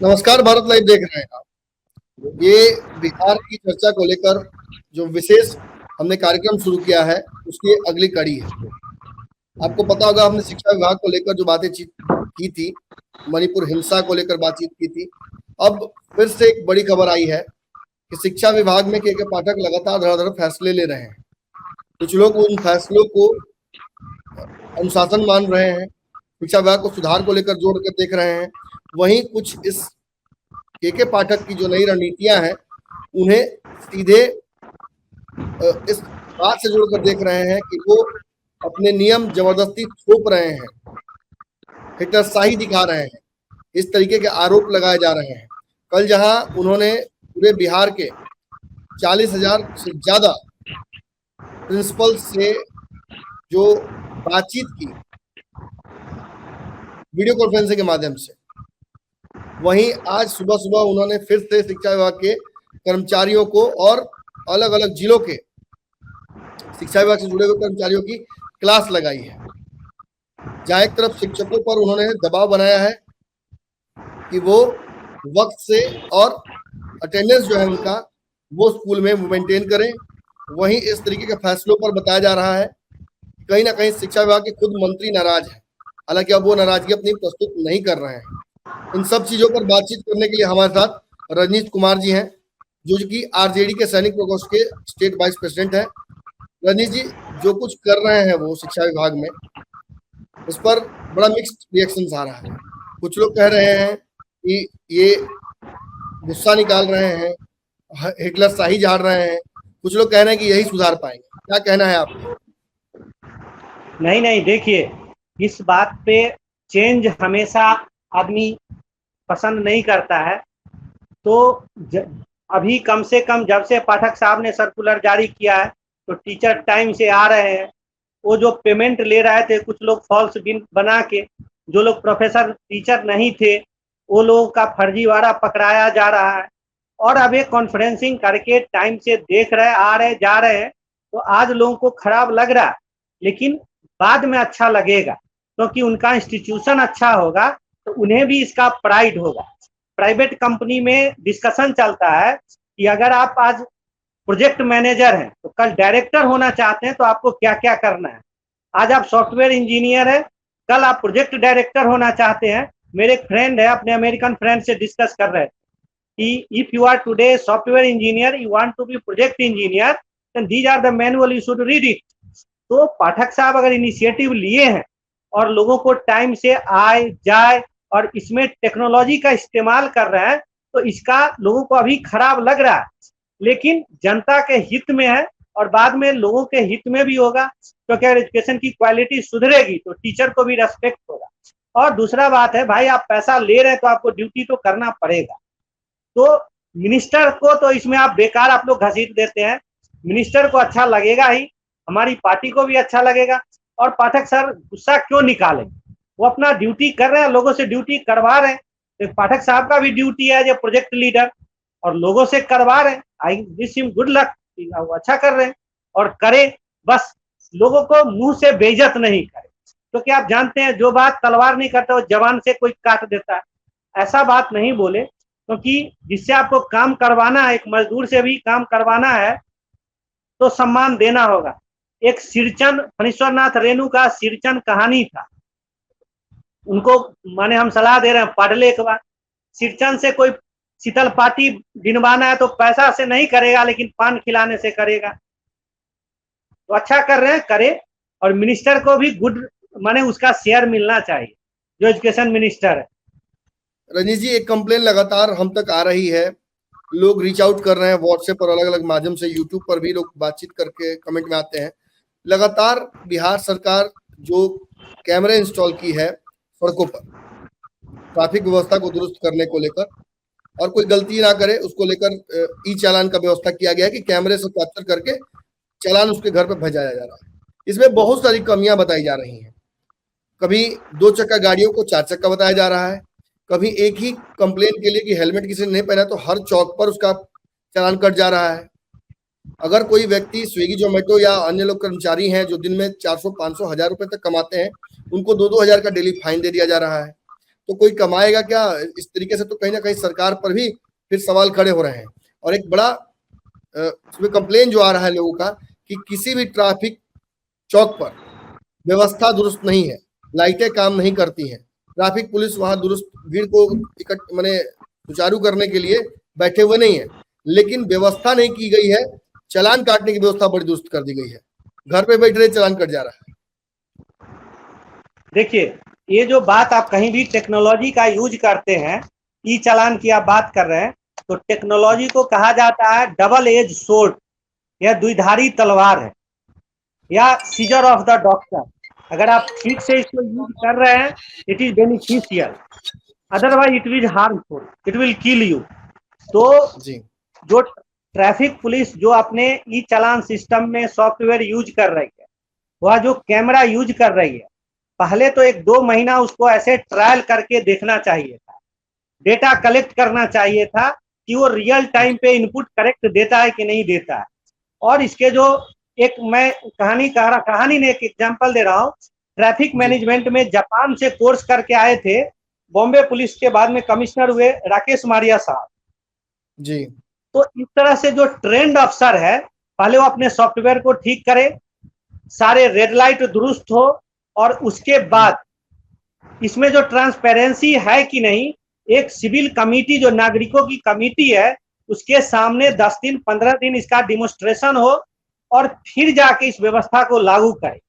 नमस्कार, भारत लाइव देख रहे हैं आप। ये बिहार की चर्चा को लेकर जो विशेष हमने कार्यक्रम शुरू किया है, उसकी अगली कड़ी है। आपको पता होगा, हमने शिक्षा विभाग को लेकर जो बातें की थी, मणिपुर हिंसा को लेकर बातचीत की थी। अब फिर से एक बड़ी खबर आई है कि शिक्षा विभाग में के पाठक लगातार धड़ाधड़ फैसले ले रहे हैं। कुछ लोग उन फैसलों को अनुशासन मान रहे हैं, शिक्षा विभाग को सुधार को लेकर जोड़ कर देख रहे हैं। वहीं कुछ इस के पाठक की जो नई रणनीतियां हैं, उन्हें सीधे इस बात से जोड़कर देख रहे हैं कि वो अपने नियम जबरदस्ती थोप रहे हैं, हिटलरशाही दिखा रहे हैं। इस तरीके के आरोप लगाए जा रहे हैं। कल जहां उन्होंने पूरे बिहार के 40,000 से ज्यादा प्रिंसिपल से जो बातचीत की वीडियो कॉन्फ्रेंसिंग के माध्यम से, वहीं आज सुबह सुबह उन्होंने फिर से शिक्षा विभाग के कर्मचारियों को और अलग अलग जिलों के शिक्षा विभाग से जुड़े हुए कर्मचारियों की क्लास लगाई है, जहां एक तरफ शिक्षकों पर उन्होंने दबाव बनाया है कि वो वक्त से और अटेंडेंस जो है उनका वो स्कूल में मेंटेन करें। वहीं इस तरीके के फैसलों पर बताया जा रहा है कहीं ना कहीं शिक्षा विभाग के खुद मंत्री नाराज है। हालांकि अब वो नाराजगी अपनी प्रस्तुत नहीं कर रहे हैं। इन सब चीजों पर बातचीत करने के लिए हमारे साथ रजनीश कुमार जी हैं, जो कि आरजेडी के सैनिक प्रकोष्ठ के स्टेट वाइस प्रेसिडेंट हैं। रजनीश जी, जो कुछ कर रहे हैं वो शिक्षा विभाग में, उस पर बड़ा मिक्स्ड रिएक्शन आ रहा है। कुछ लोग कह रहे हैं कि ये गुस्सा निकाल रहे हैं, हिटलरशाही झाड़ रहे हैं। कुछ लोग कह रहे हैं कि यही सुधार पाएंगे। क्या कहना है आपको? नहीं नहीं, देखिए, इस बात पे चेंज हमेशा आदमी पसंद नहीं करता है। तो अभी कम से कम जब से पाठक साहब ने सर्कुलर जारी किया है तो टीचर टाइम से आ रहे हैं। वो जो पेमेंट ले रहे थे कुछ लोग फॉल्स बिल बना के, जो लोग प्रोफेसर टीचर नहीं थे वो लोगों का फर्जीवाड़ा पकड़ाया जा रहा है। और अब एक कॉन्फ्रेंसिंग करके टाइम से देख रहे, आ रहे, जा रहे हैं। तो आज लोगों को खराब लग रहा है, लेकिन बाद में अच्छा लगेगा, क्योंकि उनका इंस्टीट्यूशन अच्छा होगा तो उन्हें भी इसका प्राइड होगा। प्राइवेट कंपनी में डिस्कशन चलता है कि अगर आप आज प्रोजेक्ट मैनेजर हैं तो कल डायरेक्टर होना चाहते हैं तो आपको क्या क्या करना है। आज आप सॉफ्टवेयर इंजीनियर हैं, कल आप प्रोजेक्ट डायरेक्टर होना चाहते हैं। मेरे एक फ्रेंड है, अपने अमेरिकन फ्रेंड से डिस्कस कर रहे थे कि if you are today software engineer, you want to be project engineer, then these are the manual, you should read it. तो पाठक साहब अगर इनिशिएटिव लिए हैं और लोगों को टाइम से आए जाए और इसमें टेक्नोलॉजी का इस्तेमाल कर रहे हैं तो इसका लोगों को अभी खराब लग रहा है, लेकिन जनता के हित में है और बाद में लोगों के हित में भी होगा, क्योंकि अगर एजुकेशन की क्वालिटी सुधरेगी तो टीचर को भी रेस्पेक्ट होगा। और दूसरा बात है, भाई आप पैसा ले रहे हैं तो आपको ड्यूटी तो करना पड़ेगा। तो मिनिस्टर को तो इसमें आप बेकार आप लोग घसीट देते हैं। मिनिस्टर को अच्छा लगेगा ही, हमारी पार्टी को भी अच्छा लगेगा। और पाठक सर गुस्सा क्यों निकालेंगे? वो अपना ड्यूटी कर रहे हैं, लोगों से ड्यूटी करवा रहे हैं। तो पाठक साहब का भी ड्यूटी है एज ए प्रोजेक्ट लीडर, और लोगों से करवा रहे हैं। I wish him good luck, वो अच्छा कर रहे हैं और करे, बस लोगों को मुंह से बेइज्जत नहीं करे। क्योंकि आप जानते हैं जो बात तलवार नहीं करता वो जवान से कोई काट देता है। ऐसा बात नहीं बोले, क्योंकि जिससे आपको काम करवाना है, एक मजदूर से भी काम करवाना है तो सम्मान देना होगा। एक सिरचन, फणीश्वरनाथ रेणु का सिरचन कहानी था, उनको माने हम सलाह दे रहे हैं पढ़ ले के बाद। सिरचन से कोई शीतल पार्टी गिनवाना है तो पैसा से नहीं करेगा, लेकिन पान खिलाने से करेगा। तो अच्छा कर रहे हैं, करे। और मिनिस्टर को भी गुड माने उसका शेयर मिलना चाहिए, जो एजुकेशन मिनिस्टर है। रजनीश जी, एक कंप्लेन लगातार हम तक आ रही है, लोग रीच आउट कर रहे हैं व्हाट्सएप और अलग अलग माध्यम से, यूट्यूब पर भी लोग बातचीत करके कमेंट में आते हैं। लगातार बिहार सरकार जो कैमरे इंस्टॉल की है सड़कों पर ट्रैफिक व्यवस्था को दुरुस्त करने को लेकर, और कोई गलती ना करे उसको लेकर ई चालान का व्यवस्था किया गया है कि कैमरे से कैप्चर करके चालान उसके घर पर भेजाया जा रहा है। इसमें बहुत सारी कमियां बताई जा रही हैं। कभी 2 चक्का गाड़ियों को 4 चक्का बताया जा रहा है, कभी एक ही कंप्लेन के लिए कि हेलमेट किसी ने नहीं पहना तो हर चौक पर उसका चालान कट जा रहा है। अगर कोई व्यक्ति स्विगी जोमेटो या अन्य लोग कर्मचारी हैं जो दिन में 400 500 1000 रुपए तक कमाते हैं, उनको 2-2 हजार का डेली फाइन दे दिया जा रहा है। तो कोई कमाएगा क्या? इस तरीके से तो कहीं ना कहीं सरकार पर भी फिर सवाल खड़े हो रहे हैं। और एक बड़ा इसमें कंप्लेन जो आ रहा है लोगों का कि किसी भी ट्रैफिक चौक पर व्यवस्था दुरुस्त नहीं है, लाइटें काम नहीं करती हैं, ट्रैफिक पुलिस वहां दुरुस्त भीड़ को माने सुचारू करने के लिए बैठे हुए नहीं है, लेकिन व्यवस्था नहीं की गई है। चालान काटने की व्यवस्था बड़ी दुरुस्त कर दी गई है, घर पे बैठ रहे चालान कट जा रहा है। देखिए, ये जो बात आप कहीं भी टेक्नोलॉजी का यूज करते हैं, ई चालान की आप बात कर रहे हैं, तो टेक्नोलॉजी को कहा जाता है डबल एज सोर्ड, यह द्विधारी तलवार है, या सीजर ऑफ द डॉक्टर। अगर आप ठीक से इसको यूज कर रहे हैं, it is beneficial, otherwise it will harmful, it will kill you. तो जो ट्रैफिक पुलिस जो अपने ई चालान सिस्टम में सॉफ्टवेयर यूज कर रही है, वह जो कैमरा यूज कर रही है, पहले तो 1-2 महीना उसको ऐसे ट्रायल करके देखना चाहिए था, डेटा कलेक्ट करना चाहिए था कि वो रियल टाइम पे इनपुट करेक्ट देता है कि नहीं देता है। और इसके जो एक मैं कहानी ने एक एग्जांपल दे रहा हूँ। ट्रैफिक मैनेजमेंट में जापान से कोर्स करके आए थे, बॉम्बे पुलिस के बाद में कमिश्नर हुए राकेश मारिया साहब जी। तो इस तरह से जो ट्रेंड अफसर है, पहले वो अपने सॉफ्टवेयर को ठीक करे, सारे रेड लाइट दुरुस्त हो, और उसके बाद इसमें जो ट्रांसपेरेंसी है कि नहीं, एक सिविल कमेटी जो नागरिकों की कमेटी है, उसके सामने 10 दिन 15 दिन इसका डिमोन्स्ट्रेशन हो, और फिर जाके इस व्यवस्था को लागू करे।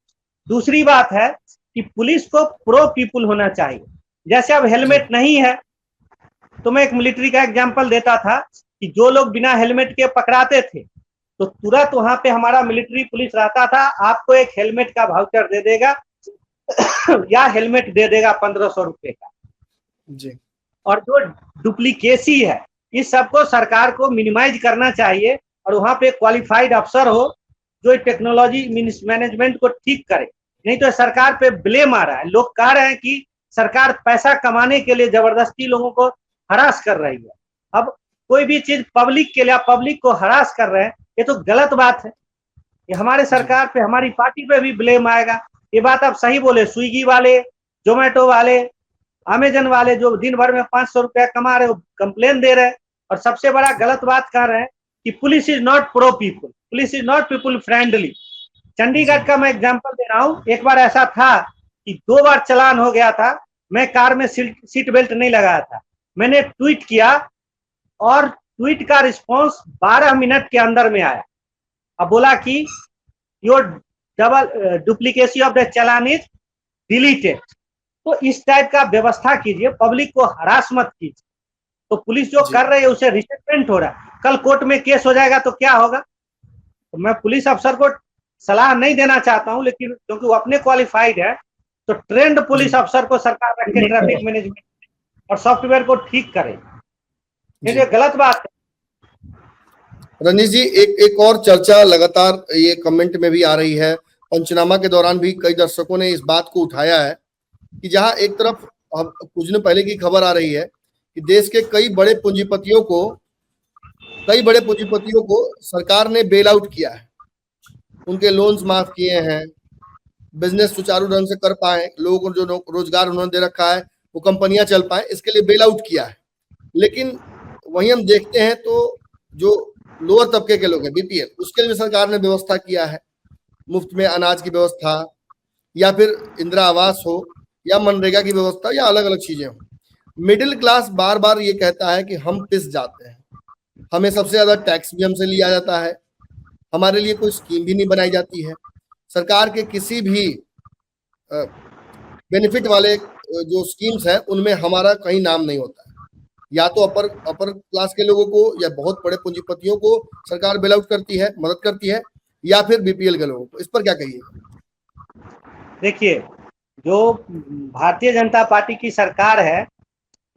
दूसरी बात है कि पुलिस को प्रो पीपुल होना चाहिए। जैसे अब हेलमेट नहीं है, तो मैं एक मिलिट्री का एग्जांपल देता था कि जो लोग बिना हेलमेट के पकड़ाते थे, तो तुरंत वहां पे हमारा मिलिट्री पुलिस रहता था, आपको एक हेलमेट का वाउचर दे देगा या हेलमेट दे देगा 1500 रुपए का जी। और जो डुप्लीकेसी है, इस सबको सरकार को मिनिमाइज करना चाहिए, और वहां पे क्वालिफाइड अफसर हो जो टेक्नोलॉजी मैनेजमेंट को ठीक करे। नहीं तो सरकार पे ब्लेम आ रहा है, लोग कह रहे हैं कि सरकार पैसा कमाने के लिए जबरदस्ती लोगों को हरास कर रही है। अब कोई भी चीज पब्लिक के लिए, पब्लिक को हरास कर रहे हैं, ये तो गलत बात है। ये हमारे सरकार पे, हमारी पार्टी पे भी ब्लेम आएगा। ये बात आप सही बोले, स्विगी वाले, जोमेटो वाले, अमेजन वाले जो दिन भर में 500 रुपया कमा रहे हो, कंप्लेन दे रहे हैं। और सबसे बड़ा गलत बात कह रहे हैं कि police is not pro people, police is not people friendly. Chandigarh का मैं एग्जांपल दे रहा हूँ। एक बार ऐसा था कि 2 बार चालान हो गया था, मैं कार में सीट बेल्ट नहीं लगाया था, मैंने ट्वीट किया और ट्वीट का रिस्पांस 12 मिनट के अंदर में आया। अब बोला कि your double duplicacy of the challan is deleted. तो इस टाइप का व्यवस्था कीजिए, पब्लिक को हरास मत कीजिए। तो पुलिस जो कर रही है उसे रिसेटमेंट हो रहा है, कल कोर्ट में केस हो जाएगा तो क्या होगा। तो मैं पुलिस अफसर को सलाह नहीं देना चाहता हूं, लेकिन क्योंकि वो अपने क्वालिफाइड है, तो ट्रेंड पुलिस अफसर को सरकार रखे ट्रैफिक मैनेजमेंट और सॉफ्टवेयर को ठीक करे। ये गलत बात है। रंजीत जी, एक और चर्चा लगातार ये कमेंट में भी आ रही है, पंचनामा के दौरान भी कई दर्शकों ने इस बात को उठाया है कि जहां एक तरफ कुछ दिन पहले की खबर आ रही है कि देश के कई बड़े पूंजीपतियों को सरकार ने बेल आउट किया है, उनके लोन्स माफ किए हैं, बिजनेस सुचारू ढंग से कर पाए, लोगों को जो रोजगार उन्होंने दे रखा है वो कंपनियां चल पाए, इसके लिए बेल आउट किया है। लेकिन वहीं हम देखते हैं तो जो लोअर तबके के लोग हैं, बीपीएल, उसके लिए सरकार ने व्यवस्था किया है, मुफ्त में अनाज की व्यवस्था, या फिर इंदिरा आवास हो, या मनरेगा की व्यवस्था, या अलग अलग चीजें हो। मिडिल क्लास बार बार ये कहता है कि हम पिस जाते हैं, हमें सबसे ज्यादा टैक्स भी हमसे लिया जाता है, हमारे लिए कोई स्कीम भी नहीं बनाई जाती है, सरकार के किसी भी बेनिफिट वाले जो स्कीम्स हैं उनमें हमारा कहीं नाम नहीं होता है। या तो अपर क्लास के लोगों को या बहुत बड़े पूंजीपतियों को सरकार बेल आउट करती है, मदद करती है, या फिर बीपीएल के लोगों को। इस पर क्या कहिए? देखिए, जो भारतीय जनता पार्टी की सरकार है,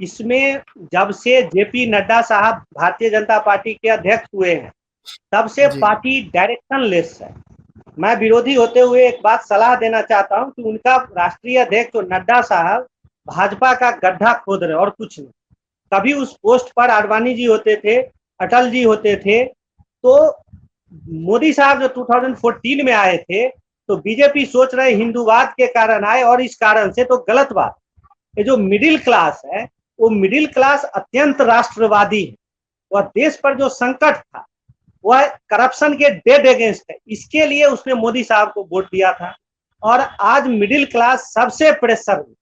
इसमें जब से जेपी नड्डा साहब भारतीय जनता पार्टी के अध्यक्ष हुए हैं, तब से पार्टी डायरेक्शन लेस है। मैं विरोधी होते हुए एक बात सलाह देना चाहता हूं कि उनका राष्ट्रीय अध्यक्ष नड्डा साहब भाजपा का गड्ढा खोद रहे और कुछ नहीं। कभी उस पोस्ट पर आडवाणी जी होते थे, अटल जी होते थे, तो मोदी साहब जो 2014 में आए थे, तो बीजेपी सोच रहे हिंदूवाद के कारण आए, और इस कारण से तो गलत बात। ये जो मिडिल क्लास है वो मिडिल क्लास अत्यंत राष्ट्रवादी है। वह देश पर जो संकट था वह करप्शन के डेड अगेंस्ट है, इसके लिए उसने मोदी साहब को वोट दिया था। और आज मिडिल क्लास सबसे प्रेशर में,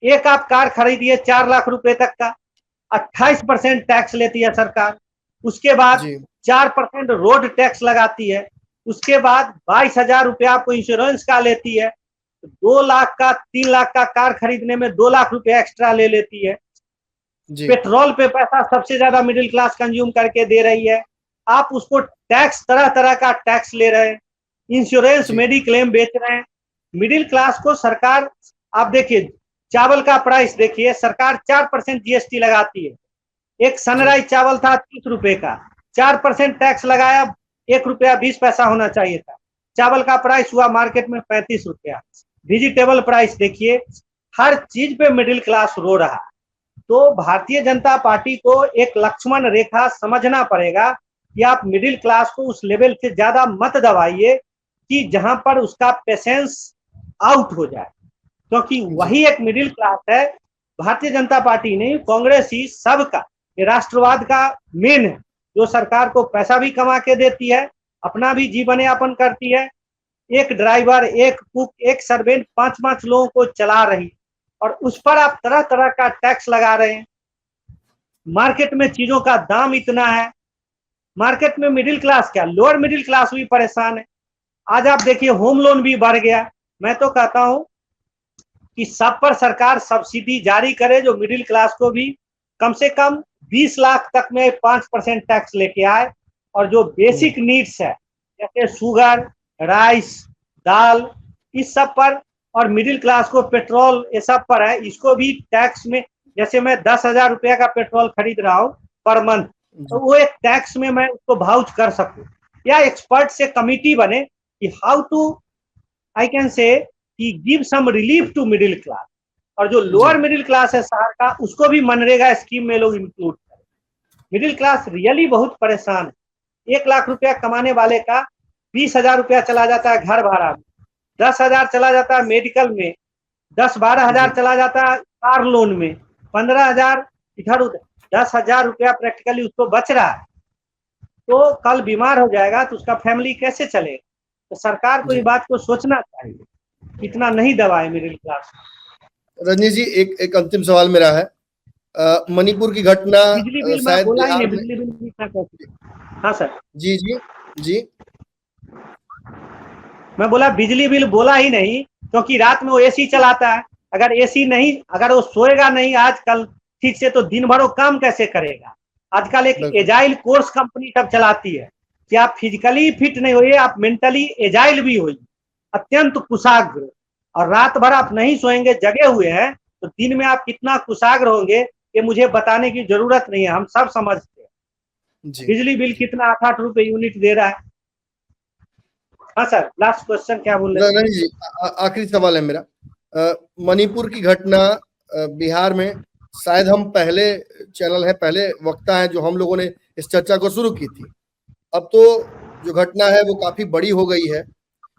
एक आप कार खरीदिए 4 लाख रुपए तक का, 28% टैक्स लेती है सरकार, उसके बाद जी 4% रोड टैक्स लगाती है, उसके बाद 22,000 रुपया आपको इंश्योरेंस का लेती है, 2 लाख का 3 लाख का कार खरीदने में 2 लाख रुपया एक्स्ट्रा ले लेती है। जी पेट्रोल पे पैसा सबसे ज्यादा मिडिल क्लास कंज्यूम करके दे रही है, आप उसको टैक्स तरह तरह का टैक्स ले रहे हैं, इंश्योरेंस जी मेडिक्लेम बेच रहे हैं। मिडिल क्लास को सरकार, आप देखिए चावल का प्राइस देखिए, सरकार 4% जीएसटी लगाती है। एक सनराइज चावल था 30 रुपए का, 4% टैक्स लगाया, 1 रुपया 20 पैसा होना चाहिए था, चावल का प्राइस हुआ मार्केट में 35 रुपया। वेजिटेबल प्राइस देखिए, हर चीज पे मिडिल क्लास रो रहा है। तो भारतीय जनता पार्टी को एक लक्ष्मण रेखा समझना पड़ेगा कि आप मिडिल क्लास को उस लेवल से ज्यादा मत दबाइए कि जहां पर उसका पेशेंस आउट हो जाए, क्योंकि वही एक मिडिल क्लास है। भारतीय जनता पार्टी नहीं, कांग्रेस ही सबका ये राष्ट्रवाद का मेन है, जो सरकार को पैसा भी कमा के देती है, अपना भी जीवन यापन करती है। एक ड्राइवर, एक कुक, एक सर्वेंट 5-5 लोगों को चला रही, और उस पर आप तरह तरह का टैक्स लगा रहे हैं। मार्केट में चीजों का दाम इतना है, मार्केट में मिडिल क्लास क्या, लोअर मिडिल क्लास भी परेशान है। आज आप देखिए होम लोन भी बढ़ गया। मैं तो कहता हूं कि सब पर सरकार सब्सिडी जारी करे, जो मिडिल क्लास को भी कम से कम 20 लाख तक में 5% टैक्स लेके आए, और जो बेसिक नीड्स है जैसे शुगर, राइस, दाल, इस सब पर, और मिडिल क्लास को पेट्रोल, ये सब पर है, इसको भी टैक्स में, जैसे मैं 10,000 रुपया का पेट्रोल खरीद रहा हूँ पर मंथ, तो वो एक टैक्स में मैं उसको भाउच कर सकूं, या एक्सपर्ट से कमिटी बने कि how to, I can say कि give some relief to middle class, और जो लोअर मिडिल क्लास है शहर का, उसको भी मनरेगा स्कीम में लोग इंक्लूड करें। मिडिल क्लास रियली बहुत परेशान है। 1 लाख रुपया कमाने वाले का 20,000 रुपया चला जाता है घर भाड़ा में, 10,000 चला जाता है मेडिकल में, 10-12 हजार चला जाता है कार लोन में, 15,000 इधर उधर, 10,000 रुपया प्रैक्टिकली उसको बच रहा है। तो कल बीमार हो जाएगा तो उसका फैमिली कैसे चलेगा? तो सरकार को इस बात को सोचना चाहिए, इतना नहीं दबाए मिडिल क्लास। रजनीश जी, एक अंतिम सवाल मेरा है। मणिपुर की घटना बिजली बिल मैं शायद बोला ही बिहार नहीं, में। बिजली बिल कितना कैसे? हाँ सर, जी जी जी मैं बोला बिजली बिल बोला ही नहीं, क्योंकि रात में वो एसी चलाता है। अगर एसी नहीं, अगर वो सोएगा नहीं आजकल ठीक से, तो दिन भर वो काम कैसे करेगा? आजकल एक बिल्कुल। एजाइल कोर्स कंपनी सब चलाती है कि आप फिजिकली फिट नहीं होइए, आप मेंटली एजाइल भी होइए, अत्यंत कुशाग्र, और रात भर आप नहीं सोएंगे, जगे हुए हैं, तो दिन में आप कितना कुशाग्र होंगे ये मुझे बताने की जरूरत नहीं है, हम सब समझते हैं। जी बिजली बिल कितना 8-8 रुपए यूनिट दे रहा है। हाँ सर, लास्ट क्वेश्चन क्या बोल रहे थे? रजनीश जी, आखिरी सवाल है मेरा। मणिपुर की घटना बिहार में, शायद हम पहले चैनल है, पहले वक्ता है जो हम लोगों ने इस चर्चा को शुरू की थी। अब तो जो घटना है वो काफी बड़ी हो गई है।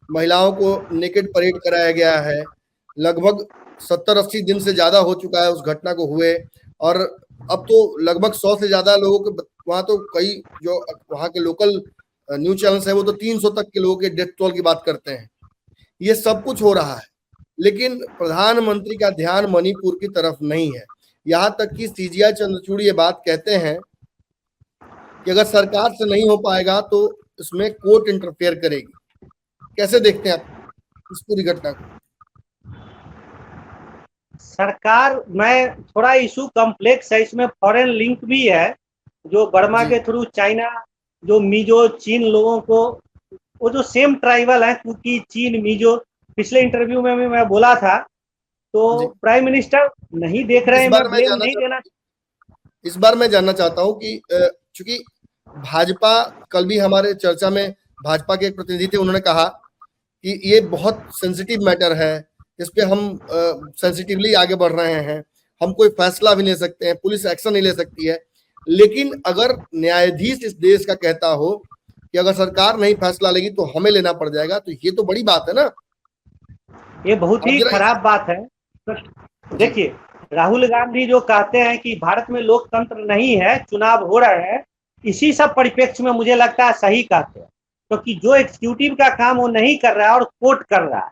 महिलाओं को नेकेड परेड कराया गया है। लगभग 70-80 दिन से ज्यादा हो चुका है उस घटना को हुए, और अब तो लगभग 100 से ज्यादा लोगों के वहां, तो कई जो वहां के लोकल न्यूज चैनल्स है वो तो 300 तक के लोगों के डेथ टोल की बात करते हैं। ये सब कुछ हो रहा है, लेकिन प्रधानमंत्री का ध्यान मणिपुर की तरफ नहीं है। यहाँ तक कि सीजीआई चंद्रचूड़ ये बात कहते हैं कि अगर सरकार से नहीं हो पाएगा तो इसमें कोर्ट इंटरफेयर करेगी। कैसे देखते हैं आप इस पूरी घटना को? सरकार, मैं थोड़ा इशू कॉम्प्लेक्स है, इसमें फॉरेन लिंक भी है, जो बर्मा के थ्रू चाइना, जो मिजो चीन लोगों को, वो जो सेम ट्राइबल है, कुकी, चीन, मिजो, पिछले इंटरव्यू में भी मैं बोला था, तो प्राइम मिनिस्टर नहीं देख रहे हैं। मैं ब्लेम नहीं देना, इस बार मैं जानना चाहता हूं कि चूंकि भाजपा, कल भी हमारे चर्चा में भाजपा के एक प्रतिनिधि थे, उन्होंने कहा कि ये बहुत सेंसिटिव मैटर है, इस पे हम सेंसिटिवली आगे बढ़ रहे हैं, हम कोई फैसला भी नहीं सकते हैं, पुलिस एक्शन नहीं ले सकती है। लेकिन अगर न्यायाधीश इस देश का कहता हो कि अगर सरकार नहीं फैसला लेगी तो हमें लेना पड़ जाएगा, तो ये तो बड़ी बात है ना। ये बहुत ही खराब बात है। देखिए, राहुल गांधी जो कहते हैं कि भारत में लोकतंत्र नहीं है, चुनाव हो रहे हैं, इसी सब परिप्रेक्ष्य में मुझे लगता है सही कहते हैं, क्योंकि जो एग्जीक्यूटिव का काम वो नहीं कर रहा है और कोर्ट कर रहा है।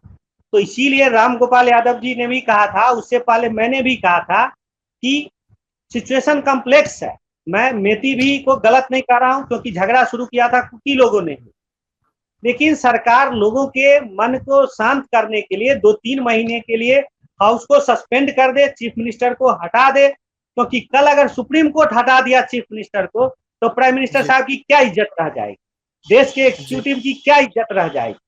तो इसीलिए राम गोपाल यादव जी ने भी कहा था, उससे पहले मैंने भी कहा था कि सिचुएशन कॉम्प्लेक्स है। मैं मेती भी को गलत नहीं कह रहा हूं, क्योंकि झगड़ा शुरू किया था कुकी लोगों ने, लेकिन सरकार लोगों के मन को शांत करने के लिए 2-3 महीने के लिए हाउस को सस्पेंड कर दे, चीफ मिनिस्टर को हटा दे, क्योंकि कल अगर सुप्रीम कोर्ट हटा दिया चीफ मिनिस्टर को तो प्राइम मिनिस्टर साहब की क्या इज्जत रह जाएगी, देश के एग्जीक्यूटिव की क्या इज्जत रह जाएगी।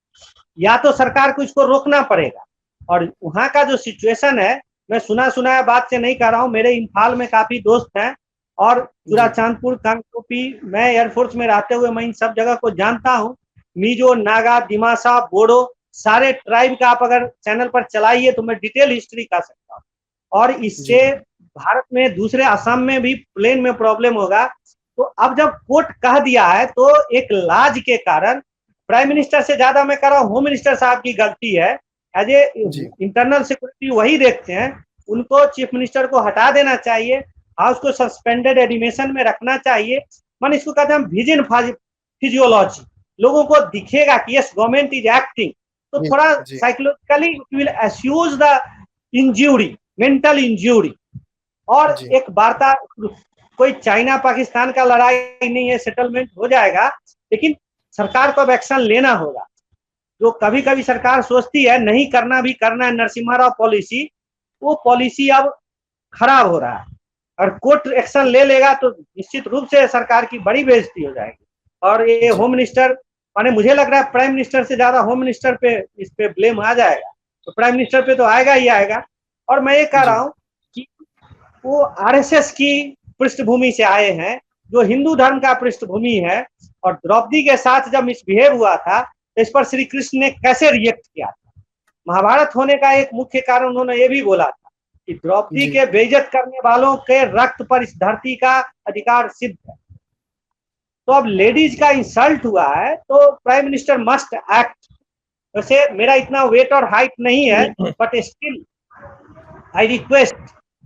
या तो सरकार को इसको रोकना पड़ेगा। और वहां का जो सिचुएशन है, मैं सुना बात से नहीं कह रहा हूँ, मेरे इम्फाल में काफी दोस्त हैं और चूड़ाचांदपुर, कांगटोपी, मैं एयरफोर्स में रहते हुए मैं इन सब जगह को जानता हूँ। मिजो, नागा, दिमासा, बोडो, सारे ट्राइब का आप अगर चैनल पर चलाइए तो मैं डिटेल हिस्ट्री कह सकता हूँ। और इससे भारत में दूसरे असम में भी प्लेन में प्रॉब्लम होगा। तो अब जब कोर्ट कह दिया है तो एक लाज के कारण प्राइम मिनिस्टर से ज्यादा मैं कह रहा हूँ होम मिनिस्टर साहब की गलती है। एज ए इंटरनल सिक्योरिटी वही देखते हैं, उनको चीफ मिनिस्टर को हटा देना चाहिए, हाउस को सस्पेंडेड एडिमेशन में रखना चाहिए। मन इसको कहते हैं विजन फिजियोलॉजी, लोगों को दिखेगा कि यस गवर्नमेंट इज एक्टिंग, तो थोड़ा psychologically it will assuage the injury, mental injury. और एक वार्ता, कोई चाइना पाकिस्तान का लड़ाई नहीं है, सेटलमेंट हो जाएगा, लेकिन सरकार को अब एक्शन लेना होगा। जो कभी कभी सरकार सोचती है नहीं करना भी करना है, नरसिम्हा राव पॉलिसी, वो पॉलिसी अब खराब हो रहा है। और कोर्ट एक्शन ले लेगा तो निश्चित रूप से सरकार की बड़ी बेइज्जती हो जाएगी। और ये होम मिनिस्टर, माने मुझे लग रहा है प्राइम मिनिस्टर से ज्यादा होम मिनिस्टर पे इस पे ब्लेम आ जाएगा, तो प्राइम मिनिस्टर पे तो आएगा ही आएगा। और मैं ये कह रहा हूँ कि वो आरएसएस की पृष्ठभूमि से आए हैं, जो हिंदू धर्म का पृष्ठभूमि है, और द्रौपदी के साथ जब मिसबिहेव हुआ था तो इस पर श्री कृष्ण ने कैसे रिएक्ट किया था। महाभारत होने का एक मुख्य कारण उन्होंने ये भी बोला था कि द्रौपदी के बेइज्जत करने वालों के रक्त पर इस धरती का अधिकार सिद्ध है। तो अब लेडीज का इंसल्ट हुआ है तो प्राइम मिनिस्टर मस्ट एक्ट। वैसे मेरा इतना वेट और हाइट नहीं है, बट स्टिल आई रिक्वेस्ट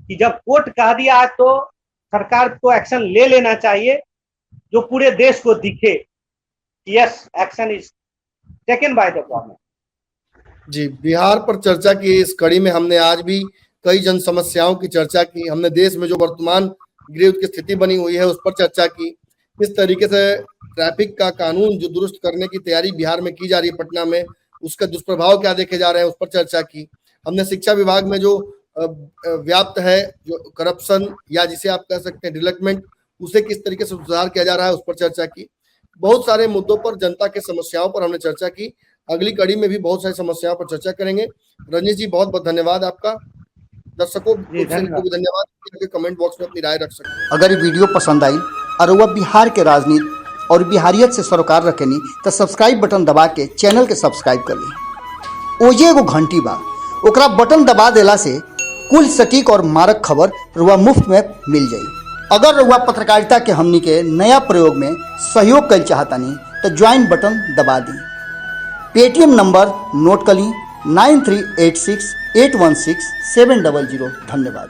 कि जब कोर्ट कह दिया है तो सरकार को एक्शन ले लेना चाहिए, जो पूरे देश को दिखे yes action is taken by the government. जी, बिहार पर चर्चा की इस कड़ी में हमने आज भी कई जन समस्याओं की चर्चा की। हमने देश में जो वर्तमान गृह युद्ध की स्थिति बनी हुई है उस पर चर्चा की। किस तरीके से ट्रैफिक का कानून जो दुरुस्त करने की तैयारी बिहार में की जा रही है पटना में, उसका दुष्प्रभाव क्या देखे जा रहे हैं उस पर चर्चा की। हमने शिक्षा विभाग में जो व्याप्त है जो करप्शन या जिसे आप कह सकते हैं डेवलपमेंट, उसे किस तरीके से सुधार किया जा रहा है उस पर चर्चा की। बहुत सारे मुद्दों पर, जनता के समस्याओं पर हमने चर्चा की। अगली कड़ी में भी बहुत सारी समस्याओं पर चर्चा करेंगे। रजनीश जी, बहुत बहुत धन्यवाद आपका। दर्शकों को भी धन्यवाद, कमेंट बॉक्स में अपनी राय रख सकते हैं। अगर वीडियो पसंद आई और वह बिहार के राजनीति और बिहारियत से सरोकार रखेनी तो सब्सक्राइब बटन दबा के चैनल के सब्सक्राइब कर ली। ओजे एगो घंटी बा, ओकरा बटन दबा देला से कुल सटीक और मारक खबर रुआ मुफ्त में मिल जाई। अगर रुआ पत्रकारिता के हमनी के नया प्रयोग में सहयोग कर चाहतानी तो ज्वाइन बटन दबा दी। पेटीएम नंबर नोट कर ली 9386816700। धन्यवाद।